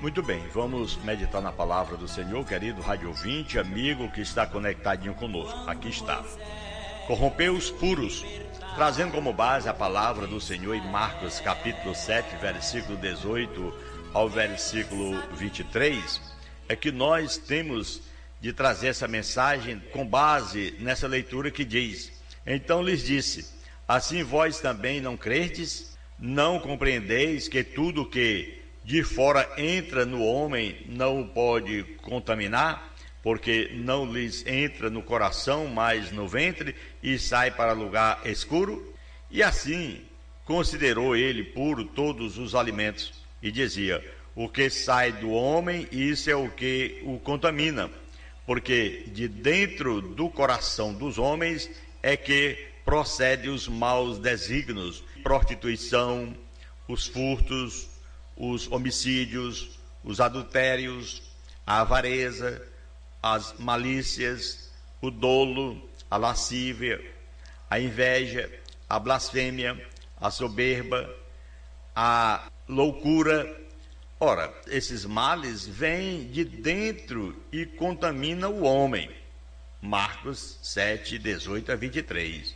Muito bem, vamos meditar na palavra do Senhor, querido rádio ouvinte, amigo que está conectadinho conosco. Aqui está. Corromper os puros, trazendo como base a palavra do Senhor em Marcos capítulo 7, versículo 18 ao versículo 23, é que nós temos de trazer essa mensagem com base nessa leitura que diz: então lhes disse, assim vós também não crerdes? Não compreendeis que tudo que de fora entra no homem não o pode contaminar, porque não lhes entra no coração, mas no ventre, e sai para lugar escuro? E assim considerou ele puro todos os alimentos, e dizia: o que sai do homem, isso é o que o contamina, porque de dentro do coração dos homens é que procede os maus desígnios, prostituição, os furtos, os homicídios, os adultérios, a avareza, as malícias, o dolo, a lascívia, a inveja, a blasfêmia, a soberba, a loucura. Ora, esses males vêm de dentro e contaminam o homem. Marcos 7, 18 a 23.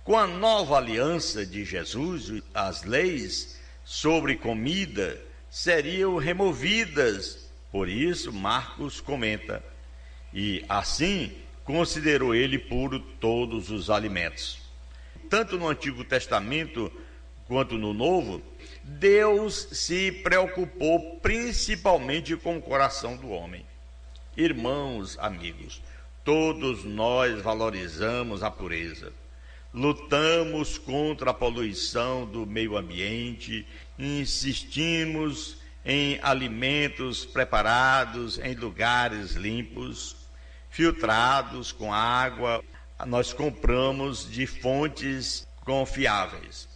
Com a nova aliança de Jesus, as leis sobre comida seriam removidas. Por isso, Marcos comenta: e assim considerou ele puro todos os alimentos. Tanto no Antigo Testamento quanto no Novo, Deus se preocupou principalmente com o coração do homem. Irmãos, amigos, todos nós valorizamos a pureza. Lutamos contra a poluição do meio ambiente, insistimos em alimentos preparados em lugares limpos, filtrados com água. Nós compramos de fontes confiáveis,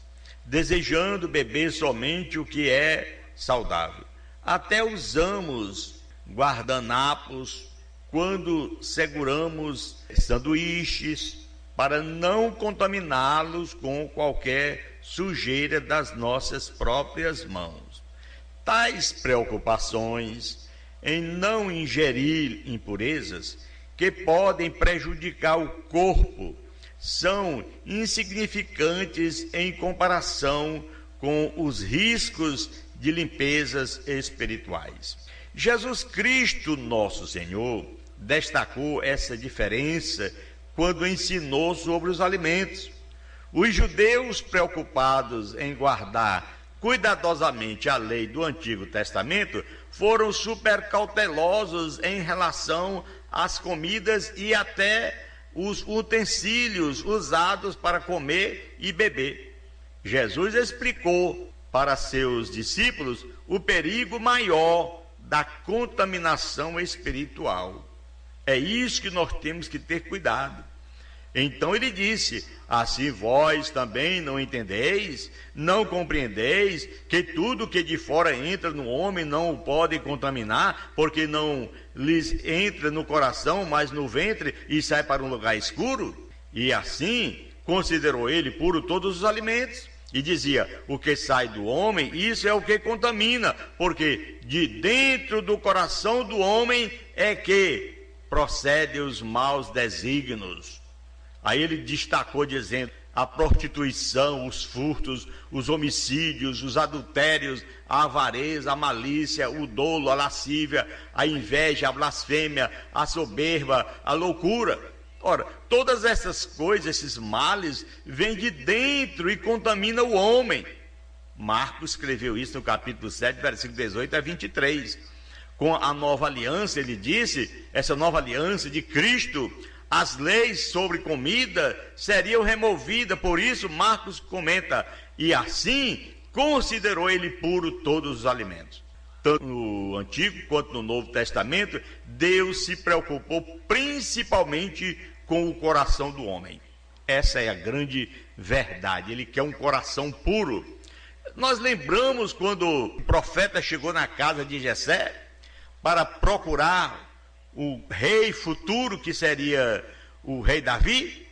desejando beber somente o que é saudável. Até usamos guardanapos quando seguramos sanduíches, para não contaminá-los com qualquer sujeira das nossas próprias mãos. Tais preocupações em não ingerir impurezas que podem prejudicar o corpo são insignificantes em comparação com os riscos de limpezas espirituais. Jesus Cristo, nosso Senhor, destacou essa diferença quando ensinou sobre os alimentos. Os judeus, preocupados em guardar cuidadosamente a lei do Antigo Testamento, foram super cautelosos em relação às comidas e até os utensílios usados para comer e beber. Jesus explicou para seus discípulos o perigo maior da contaminação espiritual. É isso que nós temos que ter cuidado. Então ele disse: assim vós também não entendeis, não compreendeis que tudo que de fora entra no homem não o pode contaminar, porque não lhes entra no coração, mas no ventre, e sai para um lugar escuro? E assim considerou ele puro todos os alimentos, e dizia: o que sai do homem, isso é o que contamina, porque de dentro do coração do homem é que procede os maus desígnios. Aí ele destacou dizendo: a prostituição, os furtos, os homicídios, os adultérios, a avareza, a malícia, o dolo, a lascívia, a inveja, a blasfêmia, a soberba, a loucura. Ora, todas essas coisas, esses males, vêm de dentro e contaminam o homem. Marcos escreveu isso no capítulo 7, versículo 18 a 23. Com a nova aliança, ele disse, essa nova aliança de Cristo, as leis sobre comida seriam removidas. Por isso, Marcos comenta: e assim considerou ele puro todos os alimentos. Tanto no Antigo quanto no Novo Testamento, Deus se preocupou principalmente com o coração do homem. Essa é a grande verdade. Ele quer um coração puro. Nós lembramos quando o profeta chegou na casa de Jessé para procurar o rei futuro, que seria o rei Davi.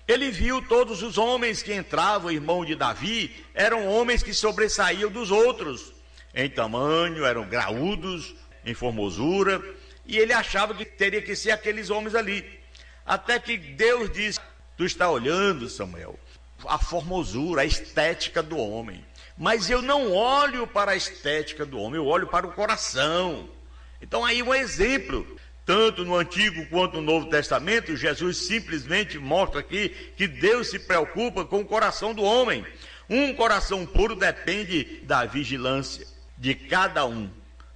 Ele viu todos os homens que entravam, irmão de Davi, eram homens que sobressaíam dos outros. em tamanho, eram graúdos, em formosura, e ele achava que teria que ser aqueles homens ali. Até que Deus disse: tu está olhando, Samuel, a formosura, a estética do homem, mas eu não olho para a estética do homem, eu olho para o coração. Então aí um exemplo, tanto no Antigo quanto no Novo Testamento, Jesus simplesmente mostra aqui que Deus se preocupa com o coração do homem. Um coração puro depende da vigilância de cada um.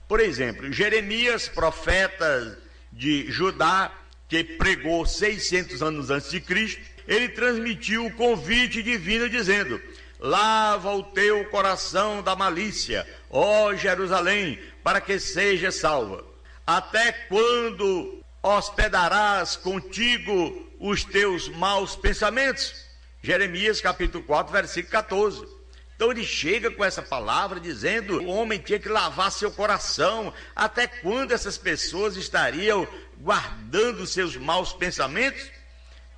Por exemplo, Jeremias, profeta de Judá, que pregou 600 anos antes de Cristo, ele transmitiu o convite divino dizendo: lava o teu coração da malícia, ó Jerusalém, para que seja salva. Até quando hospedarás contigo os teus maus pensamentos? Jeremias capítulo 4, versículo 14. Então ele chega com essa palavra dizendo que o homem tinha que lavar seu coração. Até quando essas pessoas estariam guardando seus maus pensamentos?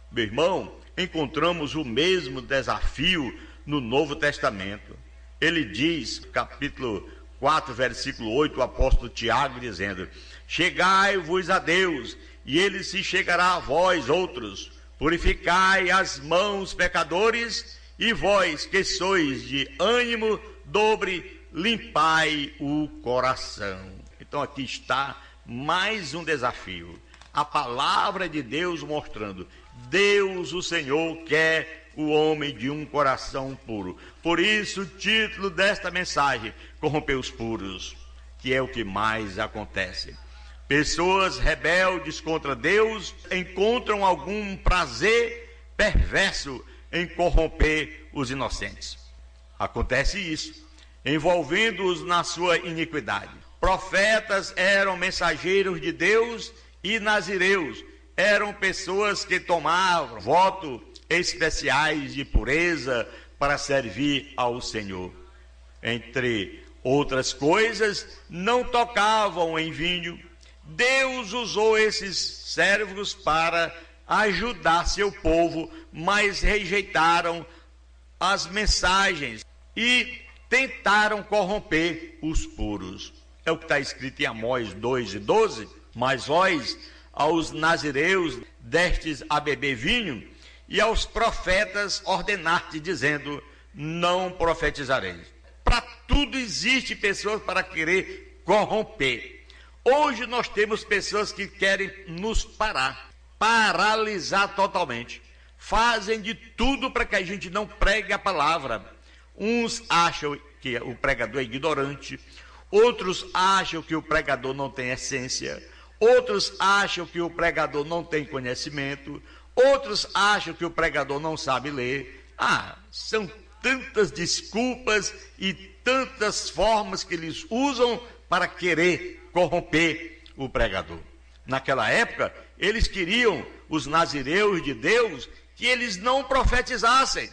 Meu irmão, encontramos o mesmo desafio no Novo Testamento. Ele diz, capítulo 4, versículo 8, o apóstolo Tiago dizendo: chegai-vos a Deus, e ele se chegará a vós outros. Purificai as mãos, pecadores, e vós que sois de ânimo dobre, limpai o coração. Então aqui está mais um desafio. A palavra de Deus mostrando: Deus, o Senhor, quer o homem de um coração puro. Por isso o título desta mensagem: corromper os puros, que é o que mais acontece. Pessoas rebeldes contra Deus encontram algum prazer perverso em corromper os inocentes. Acontece isso, envolvendo-os na sua iniquidade. Profetas eram mensageiros de Deus e nazireus eram pessoas que tomavam votos especiais de pureza para servir ao Senhor. Entre outras coisas, não tocavam em vinho. Deus usou esses servos para ajudar seu povo, mas rejeitaram as mensagens e tentaram corromper os puros. É o que está escrito em Amós 2:12. Mas vós, aos nazireus, destes a beber vinho, e aos profetas ordenaste, dizendo: não profetizareis. Para tudo existe pessoas para querer corromper. Hoje nós temos pessoas que querem nos paralisar totalmente. Fazem de tudo para que a gente não pregue a palavra. Uns acham que o pregador é ignorante, outros acham que o pregador não tem essência, outros acham que o pregador não tem conhecimento, outros acham que o pregador não sabe ler. São tantas desculpas e tantas formas que eles usam para querer corromper o pregador. Naquela época, eles queriam, os nazireus de Deus, que eles não profetizassem,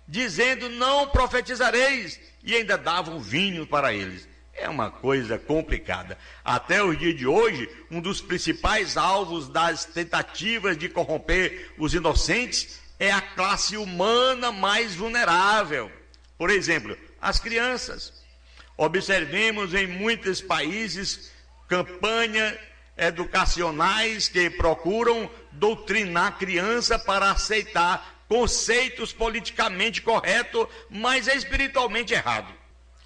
dizendo: não profetizareis, e ainda davam vinho para eles. É uma coisa complicada. Até o dia de hoje, um dos principais alvos das tentativas de corromper os inocentes é a classe humana mais vulnerável. Por exemplo, as crianças. Observemos em muitos países campanhas educacionais que procuram doutrinar a criança para aceitar conceitos politicamente corretos, mas espiritualmente errados.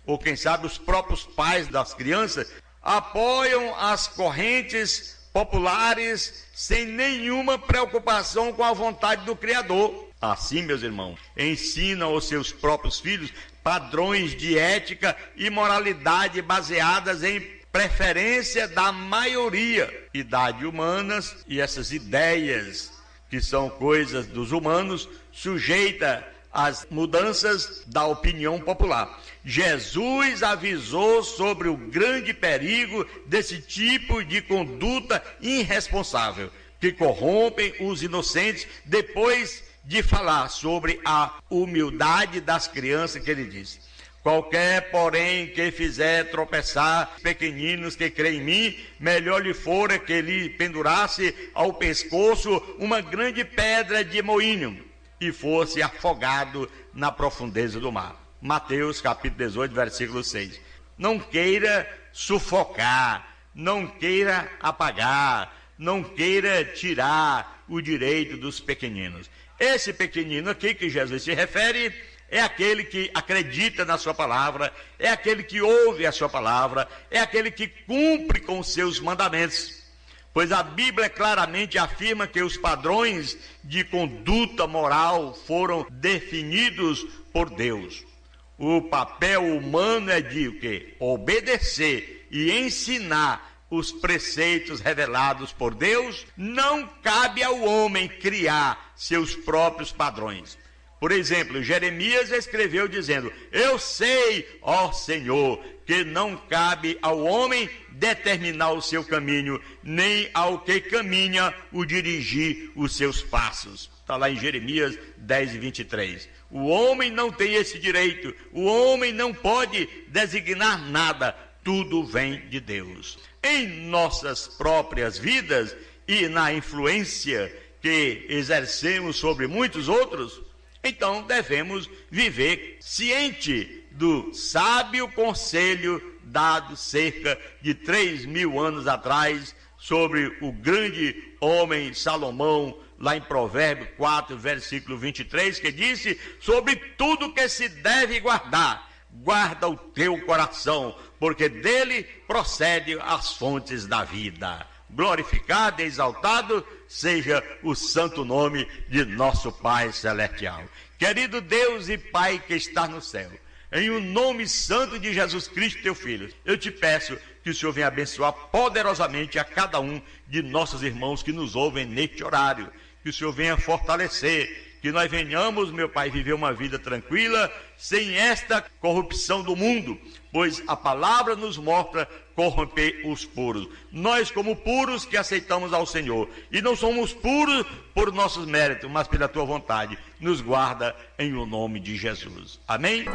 Ou quem sabe os próprios pais das crianças apoiam as correntes populares sem nenhuma preocupação com a vontade do Criador. Assim, meus irmãos, ensinam aos seus próprios filhos padrões de ética e moralidade baseadas em preferência da maioria, idade humanas, e essas ideias que são coisas dos humanos, sujeita às mudanças da opinião popular. Jesus avisou sobre o grande perigo desse tipo de conduta irresponsável, que corrompem os inocentes, depois de falar sobre a humildade das crianças, que ele disse: qualquer, porém, que fizer tropeçar pequeninos que creem em mim, melhor lhe fora que lhe pendurasse ao pescoço uma grande pedra de moinho e fosse afogado na profundeza do mar. Mateus capítulo 18, versículo 6. não queira sufocar, não queira apagar, não queira tirar o direito dos pequeninos. Esse pequenino aqui que Jesus se refere é aquele que acredita na sua palavra, é aquele que ouve a sua palavra, é aquele que cumpre com os seus mandamentos. Pois a Bíblia claramente afirma que os padrões de conduta moral foram definidos por Deus. O papel humano é de o quê? Obedecer e ensinar os preceitos revelados por Deus. Não cabe ao homem criar seus próprios padrões. Por exemplo, Jeremias escreveu dizendo: eu sei, ó Senhor, que não cabe ao homem determinar o seu caminho, nem ao que caminha o dirigir os seus passos. Está lá em Jeremias 10:23. O homem não tem esse direito, o homem não pode designar nada, tudo vem de Deus. Em nossas próprias vidas e na influência que exercemos sobre muitos outros, então devemos viver ciente do sábio conselho dado cerca de 3.000 anos atrás sobre o grande homem Salomão, lá em Provérbios 4, versículo 23, que disse: sobre tudo que se deve guardar, guarda o teu coração, porque dele procede as fontes da vida. Glorificado e exaltado seja o santo nome de nosso Pai Celestial. Querido Deus e Pai que está no céu, em o nome santo de Jesus Cristo, teu Filho, eu te peço que o Senhor venha abençoar poderosamente a cada um de nossos irmãos que nos ouvem neste horário. Que o Senhor venha fortalecer, que nós venhamos, meu Pai, viver uma vida tranquila, sem esta corrupção do mundo, pois a palavra nos mostra corromper os puros. Nós, como puros que aceitamos ao Senhor, e não somos puros por nossos méritos, mas pela tua vontade, nos guarda em o nome de Jesus. Amém?